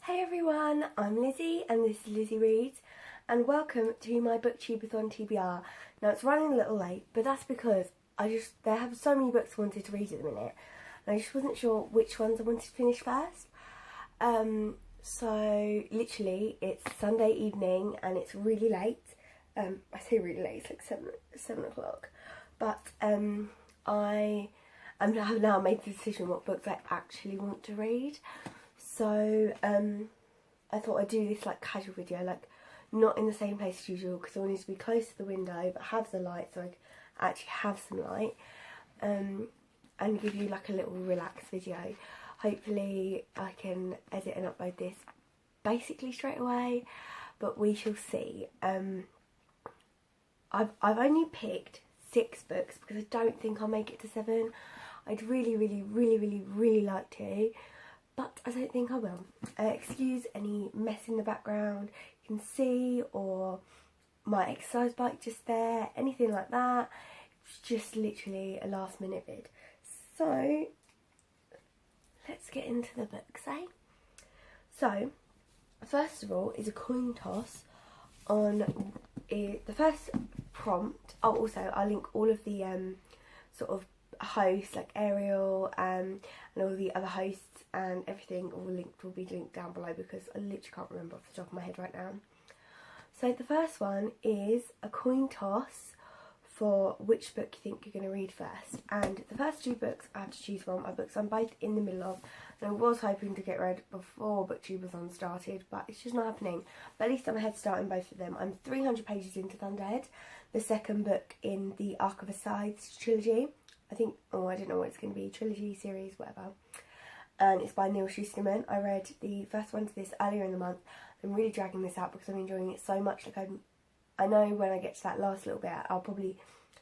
Hey everyone, I'm Lizzie and this is Lizzie Reads and welcome to my Booktubeathon TBR. Now it's running a little late, but that's because there have so many books I wanted to read at the minute and I just wasn't sure which ones I wanted to finish first. So literally it's Sunday evening and it's really late. I say really late, it's like 7 o'clock, but I have now made the decision what books I actually want to read. So I thought I'd do this like casual video, like not in the same place as usual because I wanted to be close to the window but have the light so I could actually have some light, and give you like a little relaxed video. Hopefully I can edit and upload this basically straight away, but we shall see. I've only picked 6 books because I don't think I'll make it to 7. I'd really like to, but I don't think I will. Excuse any mess in the background you can see, or my exercise bike just there, anything like that. It's just literally a last minute vid. So let's get into the books, eh? So first of all is a coin toss on the first prompt. Oh, also I'll link all of the sort of hosts like Ariel and all the other hosts and everything will be linked down below because I literally can't remember off the top of my head right now. So the first one is a coin toss for which book you think you're going to read first, and the first 2 books I have to choose from are books I'm both in the middle of and I was hoping to get read before Booktubeathon started, but it's just not happening. But at least I'm a head start in both of them. I'm 300 pages into Thunderhead, the second book in the Arc of Asides trilogy. I think, I don't know what it's going to be, trilogy, series, whatever. And it's by Neil Shusterman. I read the first one to this earlier in the month. I'm really dragging this out because I'm enjoying it so much. Like I know when I get to that last little bit, I'll probably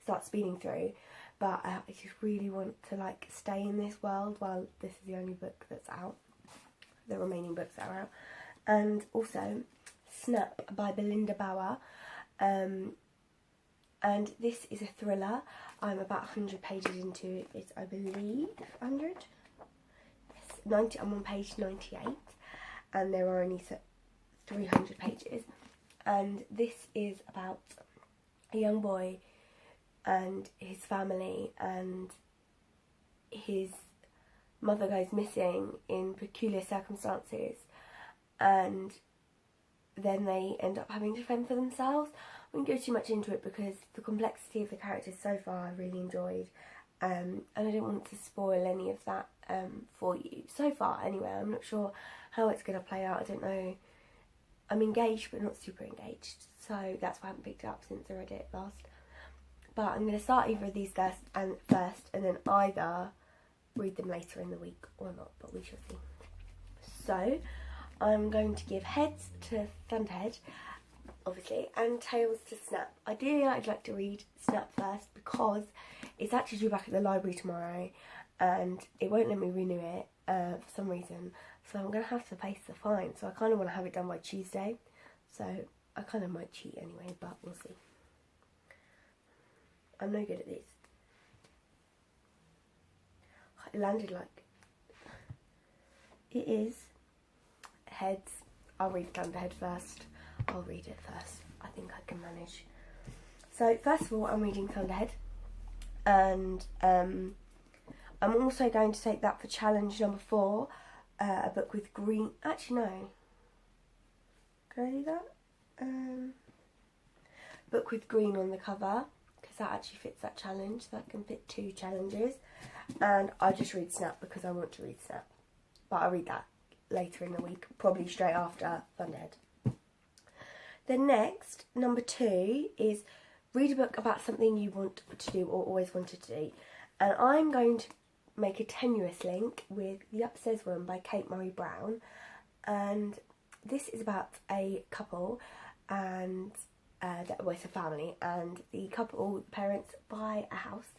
start speeding through. But I just really want to like stay in this world while this is the only book that's out. The remaining books that are out. And also Snap by Belinda Bauer. And this is a thriller. I'm about 100 pages into it, I believe. 100? Yes, 90. I'm on page 98, and there are only 300 pages. And this is about a young boy and his family, and his mother goes missing in peculiar circumstances, and then they end up having to fend for themselves. I won't go too much into it because the complexity of the characters so far I really enjoyed, and I don't want to spoil any of that for you. So far anyway, I'm not sure how it's going to play out. I don't know. I'm engaged but not super engaged, so that's why I haven't picked it up since I read it last. But I'm going to start either of these first and then either read them later in the week or not, but we shall see. So I'm going to give heads to Thunderhead, obviously, and tails to Snap. Ideally I'd like to read Snap first because it's actually due back at the library tomorrow and it won't let me renew it for some reason, so I'm going to have to face the fine. So I kind of want to have it done by Tuesday, so I kind of might cheat anyway, but we'll see. I'm no good at these. It landed like... It is heads. I'll read Thunderhead first. I'll read it first. I think I can manage. So first of all, I'm reading Thunderhead, and I'm also going to take that for challenge number 4, a book with green. Actually, no. Can I do that? Book with green on the cover, because that actually fits that challenge. So I can pick 2 challenges, and I'll just read Snap because I want to read Snap. But I'll read that later in the week, probably straight after Thunderhead. The next, number 2, is read a book about something you want to do or always wanted to do. And I'm going to make a tenuous link with The Upstairs Room by Kate Murray Brown. And this is about a couple, and well, it's a family, and the couple, the parents, buy a house.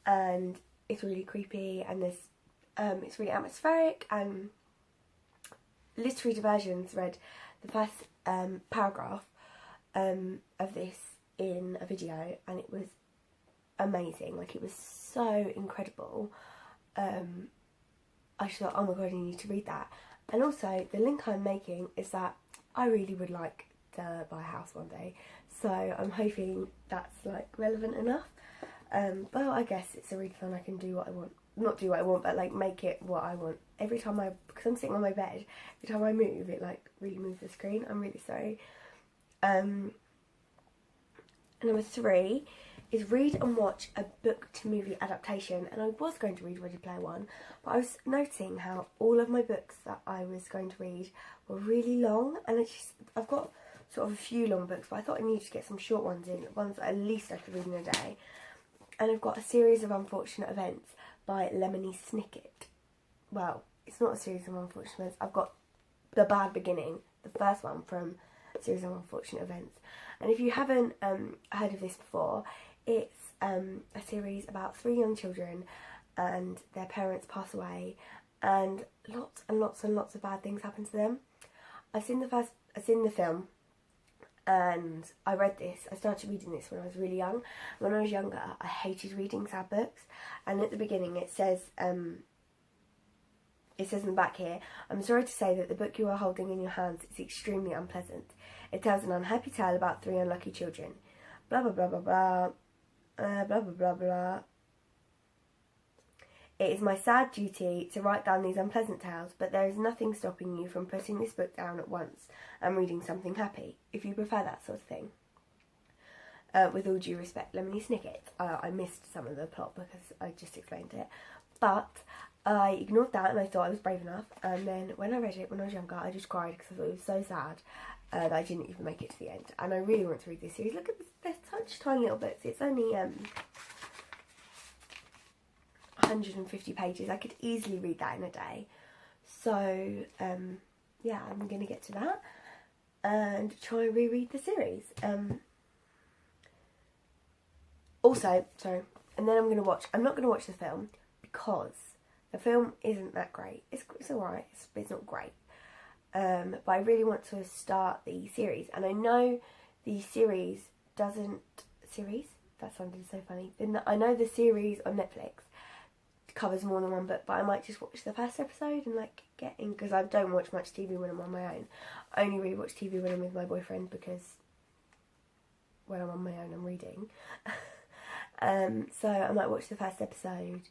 And it's really creepy, and there's it's really atmospheric, and Literary Diversions read the first paragraph of this in a video, and it was amazing. Like, it was so incredible. I just thought, oh my god, you need to read that. And also, the link I'm making is that I really would like to buy a house one day. So I'm hoping that's like relevant enough. But I guess it's a readathon. I can do what I want. Not do what I want, but like make it what I want. Every time because I'm sitting on my bed, every time I move, it like really moves the screen. I'm really sorry. Number 3 is read and watch a book to movie adaptation. And I was going to read Ready Player One, but I was noticing how all of my books that I was going to read were really long, and I've got sort of a few long books, but I thought I needed to get some short ones in, ones that at least I could read in a day. And I've got A Series of Unfortunate Events by Lemony Snicket. Well, it's not A Series of Unfortunate Events. I've got The Bad Beginning, the first one from A Series of Unfortunate Events. And if you haven't heard of this before, it's a series about 3 young children and their parents pass away, and lots and lots and lots of bad things happen to them. I've seen the film, and I read this. I started reading this when I was really young. When I was younger, I hated reading sad books, and at the beginning it says in the back here, "I'm sorry to say that the book you are holding in your hands is extremely unpleasant. It tells an unhappy tale about 3 unlucky children. Blah blah blah blah blah. Blah blah blah blah. It is my sad duty to write down these unpleasant tales, but there is nothing stopping you from putting this book down at once and reading something happy, if you prefer that sort of thing. With all due respect, Lemony Snicket." I missed some of the plot because I just explained it, but I ignored that and I thought I was brave enough, and then when I read it when I was younger, I just cried because I thought it was so sad that I didn't even make it to the end. And I really want to read this series. Look at this, they're such tiny little books. It's only 150 pages. I could easily read that in a day. So yeah, I'm going to get to that and try and reread the series. Also, sorry, and then I'm not going to watch the film because the film isn't that great. It's alright, but it's not great. But I really want to start the series, and I know the series doesn't... Series? That sounded so funny. I know the series on Netflix covers more than one book, but I might just watch the first episode and like get in, because I don't watch much TV when I'm on my own. I only really watch TV when I'm with my boyfriend, because when I'm on my own I'm reading. So I might watch the first episode,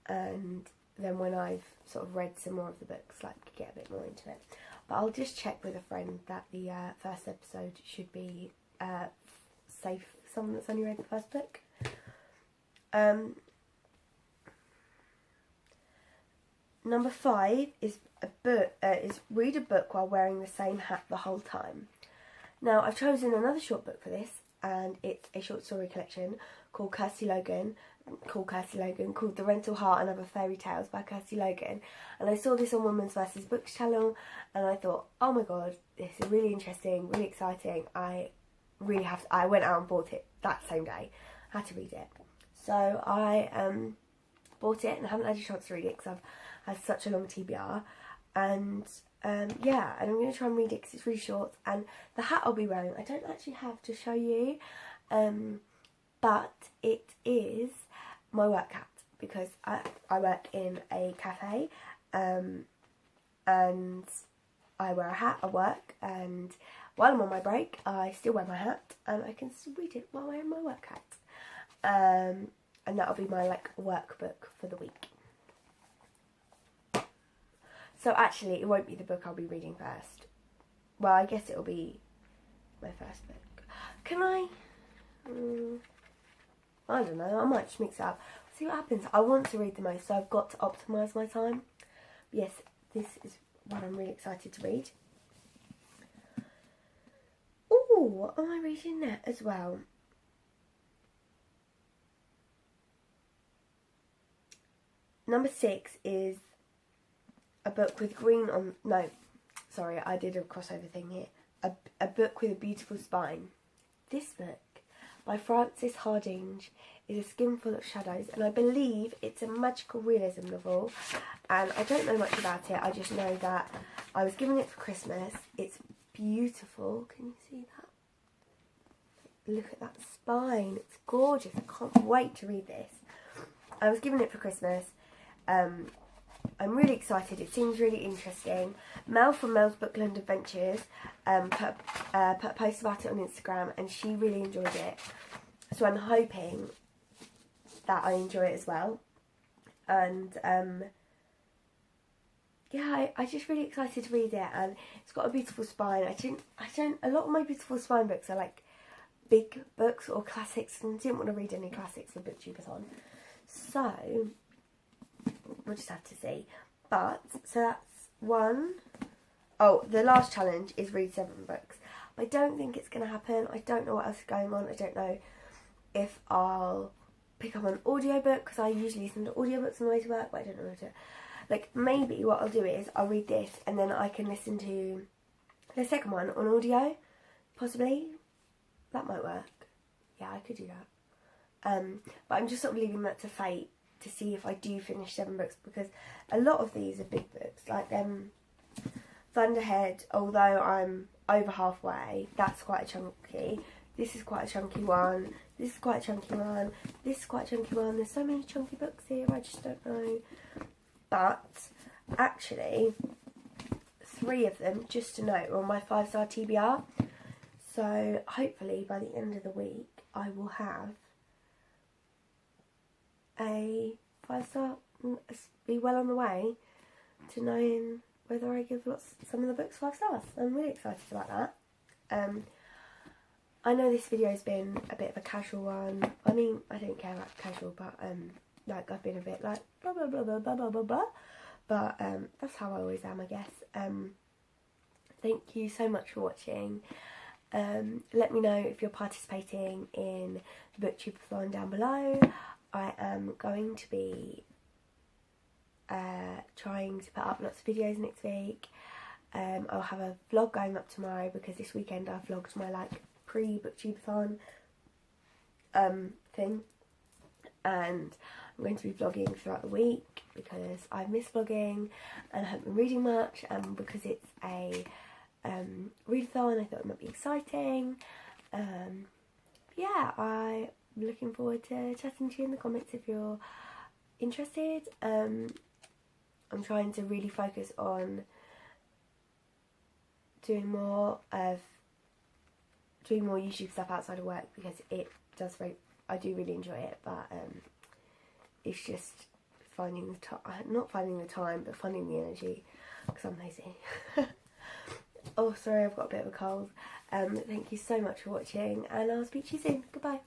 and then when I've sort of read some more of the books, like get a bit more into it. But I'll just check with a friend that the first episode should be safe for someone that's only read the first book. Number 5 is read a book while wearing the same hat the whole time. Now, I've chosen another short book for this, and it's a short story collection called called The Rental Heart and Other Fairy Tales by Kirsty Logan. And I saw this on Women's vs Books channel, and I thought, oh my god, this is really interesting, really exciting. I went out and bought it that same day. I had to read it. So I bought it and I haven't had a chance to read it because I've had such a long TBR. And yeah, and I'm going to try and read it because it's really short. And the hat I'll be wearing, I don't actually have to show you, but it is my work hat, because I work in a cafe, and I wear a hat at work, and while I'm on my break I still wear my hat and I can still read it while wearing my work hat. And that'll be my like workbook for the week. So actually it won't be the book I'll be reading first. Well, I guess it'll be my first book. Can I don't know, I might just mix it up. See what happens. I want to read the most, so I've got to optimise my time. Yes, this is one I'm really excited to read. Ooh, what am I reading there as well? Number 6 is a book with green on... No, sorry, I did a crossover thing here. A book with a beautiful spine. This book, by Frances Hardinge, is A Skin Full of Shadows, and I believe it's a magical realism novel, and I don't know much about it. I just know that I was given it for Christmas. It's beautiful. Can you see that? Look at that spine. It's gorgeous. I can't wait to read this. I was given it for Christmas, I'm really excited. It seems really interesting. Mel from Mel's Bookland Adventures put a post about it on Instagram, and she really enjoyed it. So I'm hoping that I enjoy it as well. And yeah, I'm just really excited to read it, and it's got a beautiful spine. A lot of my beautiful spine books are like big books or classics, and I didn't want to read any classics for Booktubeathon. So we'll just have to see. But so that's one. Oh, the last challenge is read 7 books. I don't think it's going to happen. I don't know what else is going on. I don't know if I'll pick up an audiobook, because I usually listen to audiobooks on the way to work, but I don't know how to. Like, maybe what I'll do is I'll read this and then I can listen to the second one on audio, possibly. That might work. Yeah, I could do that. But I'm just sort of leaving that to fate to see if I do finish 7 books, because a lot of these are big books. Like Thunderhead, although I'm over halfway, that's quite a chunky. This is quite a chunky one. This is quite a chunky one. This is quite a chunky one. There's so many chunky books here, I just don't know. But actually, 3 of them, just to note, are on my 5-star TBR. So hopefully by the end of the week, I will have a 5-star, be well on the way to knowing whether I give some of the books 5 stars. I'm really excited about that. I know this video has been a bit of a casual one. I mean, I don't care about casual, but like I've been a bit like blah blah blah blah blah blah blah blah. But that's how I always am, I guess. Thank you so much for watching. Let me know if you're participating in the Booktubeathon down below. I am going to be trying to put up lots of videos next week. I'll have a vlog going up tomorrow, because this weekend I vlogged my like pre-Booktubeathon thing, and I'm going to be vlogging throughout the week because I've missed vlogging and I haven't been reading much, and because it's a readathon I thought it might be exciting. Yeah, I'm looking forward to chatting to you in the comments if you're interested. I'm trying to really focus on doing more YouTube stuff outside of work, because I do really enjoy it, but it's just finding the time, not finding the time, but finding the energy, because I'm lazy. Oh, sorry, I've got a bit of a cold. Thank you so much for watching, and I'll speak to you soon. Goodbye.